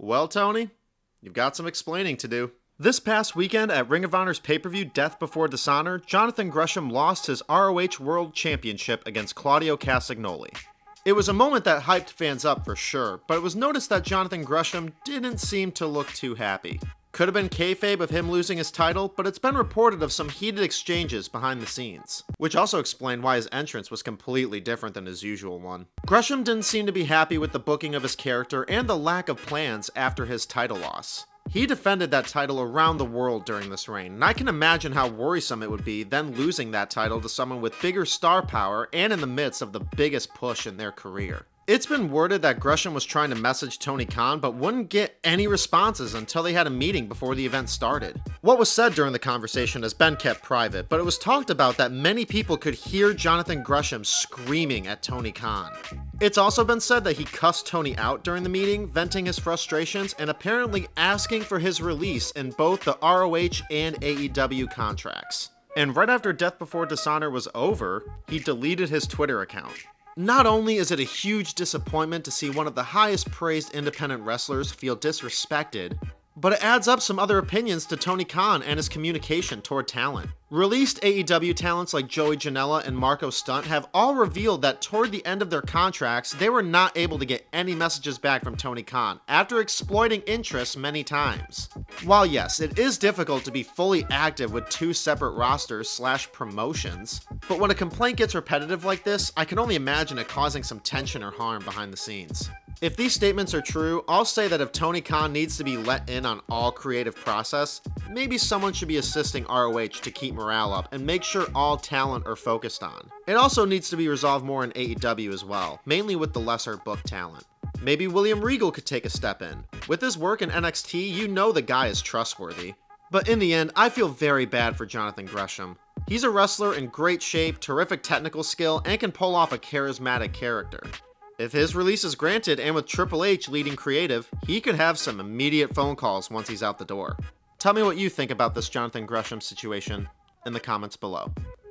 Well, Tony, you've got some explaining to do. This past weekend at Ring of Honor's pay-per-view Death Before Dishonor, Jonathan Gresham lost his ROH World Championship against Claudio Castagnoli. It was a moment that hyped fans up for sure, but it was noticed that Jonathan Gresham didn't seem to look too happy. Could have been kayfabe of him losing his title, but it's been reported of some heated exchanges behind the scenes, which also explained why his entrance was completely different than his usual one. Gresham didn't seem to be happy with the booking of his character and the lack of plans after his title loss. He defended that title around the world during this reign, and I can imagine how worrisome it would be then losing that title to someone with bigger star power and in the midst of the biggest push in their career. It's been worded that Gresham was trying to message Tony Khan but wouldn't get any responses until they had a meeting before the event started. What was said during the conversation has been kept private, but it was talked about that many people could hear Jonathan Gresham screaming at Tony Khan. It's also been said that he cussed Tony out during the meeting, venting his frustrations and apparently asking for his release in both the ROH and AEW contracts. And right after Death Before Dishonor was over, he deleted his Twitter account. Not only is it a huge disappointment to see one of the highest praised independent wrestlers feel disrespected, but it adds up some other opinions to Tony Khan and his communication toward talent. Released AEW talents like Joey Janela and Marco Stunt have all revealed that toward the end of their contracts, they were not able to get any messages back from Tony Khan after exploiting interest many times. While yes, it is difficult to be fully active with two separate rosters/promotions, but when a complaint gets repetitive like this, I can only imagine it causing some tension or harm behind the scenes. If these statements are true, I'll say that if Tony Khan needs to be let in on all creative process, maybe someone should be assisting ROH to keep morale up and make sure all talent are focused on. It also needs to be resolved more in AEW as well, mainly with the lesser booked talent. Maybe William Regal could take a step in. With his work in NXT, you know the guy is trustworthy. But in the end, I feel very bad for Jonathan Gresham. He's a wrestler in great shape, terrific technical skill, and can pull off a charismatic character. If his release is granted and with Triple H leading creative, he could have some immediate phone calls once he's out the door. Tell me what you think about this Jonathan Gresham situation in the comments below.